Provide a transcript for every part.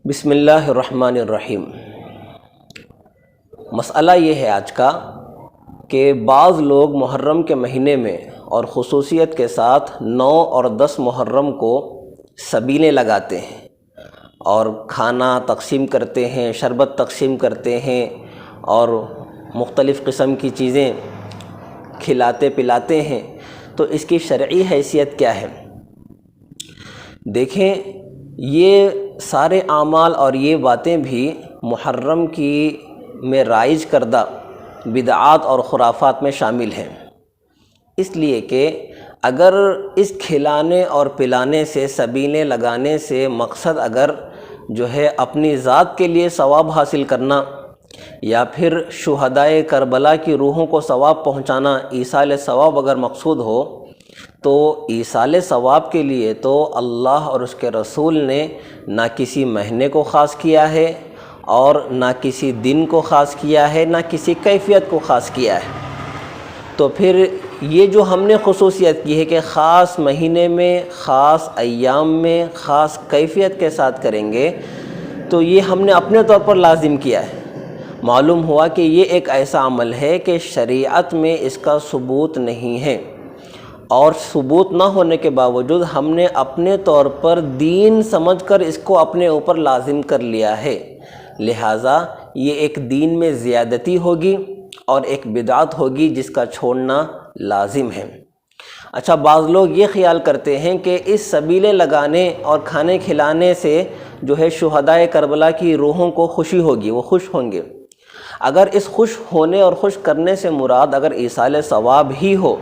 بسم اللہ الرحمن الرحیم۔ مسئلہ یہ ہے آج کا کہ بعض لوگ محرم کے مہینے میں اور خصوصیت کے ساتھ 9 اور 10 محرم کو سبیلیں لگاتے ہیں اور کھانا تقسیم کرتے ہیں، شربت تقسیم کرتے ہیں اور مختلف قسم کی چیزیں کھلاتے پلاتے ہیں۔ تو اس کی شرعی حیثیت کیا ہے؟ دیکھیں، یہ سارے اعمال اور یہ باتیں بھی محرم کی میں رائج کردہ بدعات اور خرافات میں شامل ہیں، اس لیے کہ اگر اس کھلانے اور پلانے سے، سبیلیں لگانے سے مقصد اگر جو ہے اپنی ذات کے لیے ثواب حاصل کرنا یا پھر شہدائے کربلا کی روحوں کو ثواب پہنچانا، ایصال ثواب اگر مقصود ہو، تو ایصال ثواب کے لیے تو اللہ اور اس کے رسول نے نہ کسی مہینے کو خاص کیا ہے اور نہ کسی دن کو خاص کیا ہے، نہ کسی کیفیت کو خاص کیا ہے۔ تو پھر یہ جو ہم نے خصوصیت کی ہے کہ خاص مہینے میں، خاص ایام میں، خاص کیفیت کے ساتھ کریں گے، تو یہ ہم نے اپنے طور پر لازم کیا ہے۔ معلوم ہوا کہ یہ ایک ایسا عمل ہے کہ شریعت میں اس کا ثبوت نہیں ہے، اور ثبوت نہ ہونے کے باوجود ہم نے اپنے طور پر دین سمجھ کر اس کو اپنے اوپر لازم کر لیا ہے، لہٰذا یہ ایک دین میں زیادتی ہوگی اور ایک بدعت ہوگی جس کا چھوڑنا لازم ہے۔ اچھا، بعض لوگ یہ خیال کرتے ہیں کہ اس سبیلیں لگانے اور کھانے کھلانے سے جو ہے شہدائے کربلا کی روحوں کو خوشی ہوگی، وہ خوش ہوں گے۔ اگر اس خوش ہونے اور خوش کرنے سے مراد اگر ایصال ثواب ہی ہو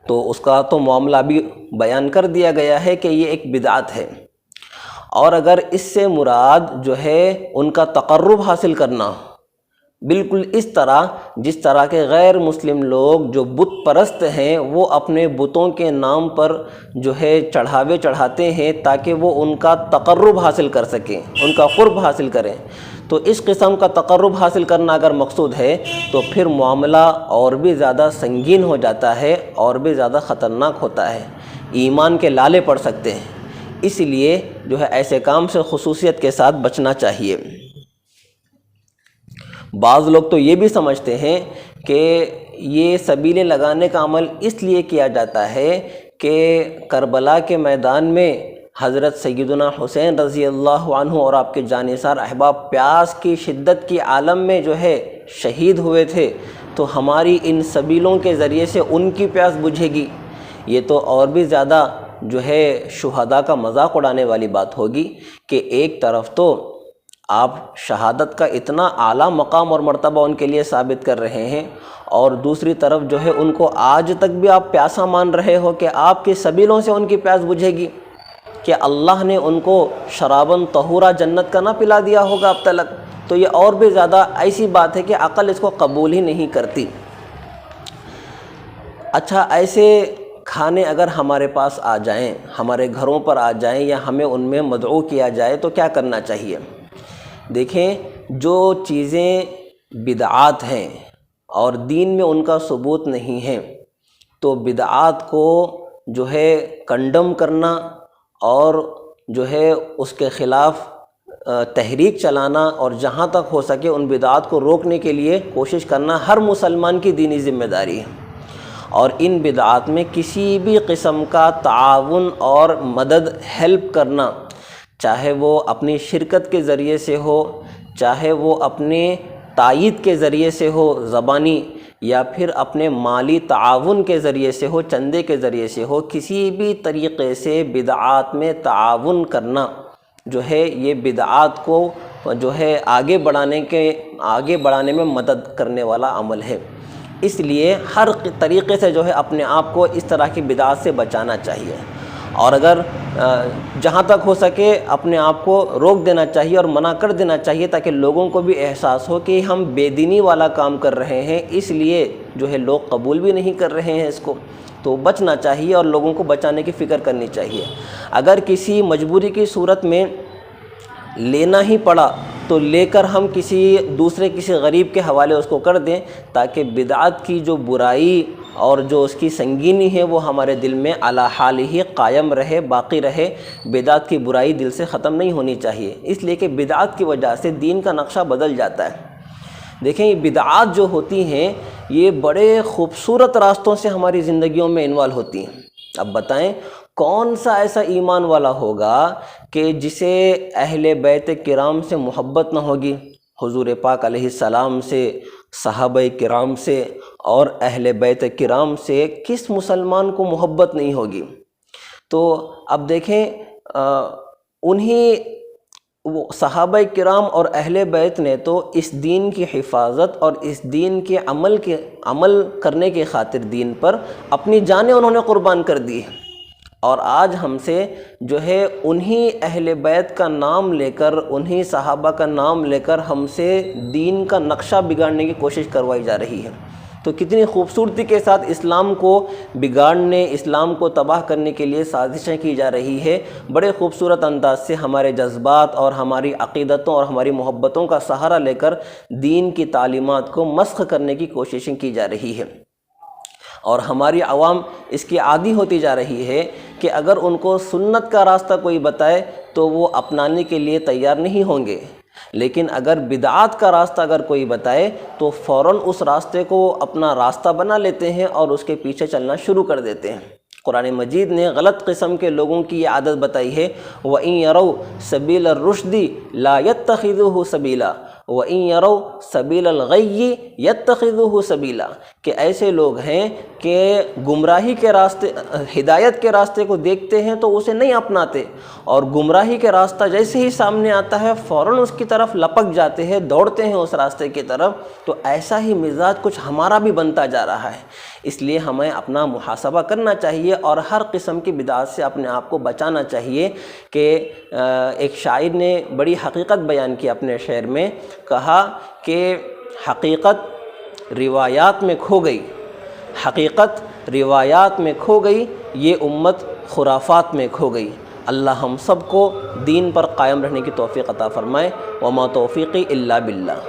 تو اس کا تو معاملہ بھی بیان کر دیا گیا ہے کہ یہ ایک بدعت ہے، اور اگر اس سے مراد جو ہے ان کا تقرب حاصل کرنا ہو، بالکل اس طرح جس طرح کے غیر مسلم لوگ جو بت پرست ہیں وہ اپنے بتوں کے نام پر جو ہے چڑھاوے چڑھاتے ہیں تاکہ وہ ان کا تقرب حاصل کر سکیں، ان کا قرب حاصل کریں، تو اس قسم کا تقرب حاصل کرنا اگر مقصود ہے تو پھر معاملہ اور بھی زیادہ سنگین ہو جاتا ہے اور بھی زیادہ خطرناک ہوتا ہے، ایمان کے لالے پڑ سکتے ہیں۔ اس لیے جو ہے ایسے کام سے خصوصیت کے ساتھ بچنا چاہیے۔ بعض لوگ تو یہ بھی سمجھتے ہیں کہ یہ سبیلیں لگانے کا عمل اس لیے کیا جاتا ہے کہ کربلا کے میدان میں حضرت سیدنا حسین رضی اللہ عنہ اور آپ کے جانثار احباب پیاس کی شدت کی عالم میں جو ہے شہید ہوئے تھے، تو ہماری ان سبیلوں کے ذریعے سے ان کی پیاس بجھے گی۔ یہ تو اور بھی زیادہ جو ہے شہداء کا مذاق اڑانے والی بات ہوگی کہ ایک طرف تو آپ شہادت کا اتنا اعلیٰ مقام اور مرتبہ ان کے لیے ثابت کر رہے ہیں، اور دوسری طرف جو ہے ان کو آج تک بھی آپ پیاسا مان رہے ہو کہ آپ کی سبیلوں سے ان کی پیاس بجھے گی، کہ اللہ نے ان کو شراباً طہورا جنت کا نہ پلا دیا ہوگا اب تلک، تو یہ اور بھی زیادہ ایسی بات ہے کہ عقل اس کو قبول ہی نہیں کرتی۔ اچھا، ایسے کھانے اگر ہمارے پاس آ جائیں، ہمارے گھروں پر آ جائیں یا ہمیں ان میں مدعو کیا جائے تو کیا کرنا چاہیے؟ دیکھیں، جو چیزیں بدعات ہیں اور دین میں ان کا ثبوت نہیں ہے، تو بدعات کو جو ہے کنڈم کرنا اور جو ہے اس کے خلاف تحریک چلانا اور جہاں تک ہو سکے ان بدعات کو روکنے کے لیے کوشش کرنا ہر مسلمان کی دینی ذمہ داری ہے، اور ان بدعات میں کسی بھی قسم کا تعاون اور مدد، ہیلپ کرنا، چاہے وہ اپنی شرکت کے ذریعے سے ہو، چاہے وہ اپنے تائید کے ذریعے سے ہو زبانی، یا پھر اپنے مالی تعاون کے ذریعے سے ہو، چندے کے ذریعے سے ہو، کسی بھی طریقے سے بدعات میں تعاون کرنا جو ہے یہ بدعات کو جو ہے آگے بڑھانے میں مدد کرنے والا عمل ہے۔ اس لیے ہر طریقے سے جو ہے اپنے آپ کو اس طرح کی بدعات سے بچانا چاہیے، اور اگر جہاں تک ہو سکے اپنے آپ کو روک دینا چاہیے اور منع کر دینا چاہیے، تاکہ لوگوں کو بھی احساس ہو کہ ہم بے دینی والا کام کر رہے ہیں، اس لیے جو ہے لوگ قبول بھی نہیں کر رہے ہیں اس کو، تو بچنا چاہیے اور لوگوں کو بچانے کی فکر کرنی چاہیے۔ اگر کسی مجبوری کی صورت میں لینا ہی پڑا تو لے کر ہم کسی غریب کے حوالے اس کو کر دیں، تاکہ بدعت کی جو برائی اور جو اس کی سنگینی ہے وہ ہمارے دل میں علی حال ہی قائم رہے، باقی رہے۔ بدعت کی برائی دل سے ختم نہیں ہونی چاہیے، اس لیے کہ بدعت کی وجہ سے دین کا نقشہ بدل جاتا ہے۔ دیکھیں یہ بدعات جو ہوتی ہیں یہ بڑے خوبصورت راستوں سے ہماری زندگیوں میں انوالو ہوتی ہیں۔ اب بتائیں کون سا ایسا ایمان والا ہوگا کہ جسے اہل بیت کرام سے محبت نہ ہوگی؟ حضور پاک علیہ السلام سے، صحابہ کرام سے اور اہل بیت کرام سے کس مسلمان کو محبت نہیں ہوگی؟ تو اب دیکھیں وہ صحابہ کرام اور اہل بیت نے تو اس دین کی حفاظت اور اس دین کے عمل کرنے کے خاطر دین پر اپنی جانیں انہوں نے قربان کر دی ہے، اور آج ہم سے جو ہے انہی اہل بیت کا نام لے کر، انہی صحابہ کا نام لے کر ہم سے دین کا نقشہ بگاڑنے کی کوشش کروائی جا رہی ہے۔ تو کتنی خوبصورتی کے ساتھ اسلام کو بگاڑنے، اسلام کو تباہ کرنے کے لیے سازشیں کی جا رہی ہے۔ بڑے خوبصورت انداز سے ہمارے جذبات اور ہماری عقیدتوں اور ہماری محبتوں کا سہارا لے کر دین کی تعلیمات کو مسخ کرنے کی کوششیں کی جا رہی ہے، اور ہماری عوام اس کی عادی ہوتی جا رہی ہے کہ اگر ان کو سنت کا راستہ کوئی بتائے تو وہ اپنانے کے لیے تیار نہیں ہوں گے، لیکن اگر بدعات کا راستہ اگر کوئی بتائے تو فوراً اس راستے کو اپنا راستہ بنا لیتے ہیں اور اس کے پیچھے چلنا شروع کر دیتے ہیں۔ قرآن مجید نے غلط قسم کے لوگوں کی یہ عادت بتائی ہے، وَإِن يَرَوْا سَبِيلَ الرُّشْدِ لَا يَتَّخِذُوهُ سَبِيلًا وَإِن يَرَوْا سَبِيلَ الْغَيِّ يَتَّخِذُوهُ سَبِيلًا، کہ ایسے لوگ ہیں کہ گمراہی کے راستے، ہدایت کے راستے کو دیکھتے ہیں تو اسے نہیں اپناتے، اور گمراہی کے راستہ جیسے ہی سامنے آتا ہے فوراً اس کی طرف لپک جاتے ہیں، دوڑتے ہیں اس راستے کی طرف۔ تو ایسا ہی مزاج کچھ ہمارا بھی بنتا جا رہا ہے، اس لیے ہمیں اپنا محاسبہ کرنا چاہیے اور ہر قسم کی بدعات سے اپنے آپ کو بچانا چاہیے۔ کہ ایک شاعر نے بڑی حقیقت بیان کی اپنے شعر میں، کہا کہ حقیقت روایات میں کھو گئی، حقیقت روایات میں کھو گئی، یہ امت خرافات میں کھو گئی۔ اللہ ہم سب کو دین پر قائم رہنے کی توفیق عطا فرمائے۔ وما توفیقی الا باللہ۔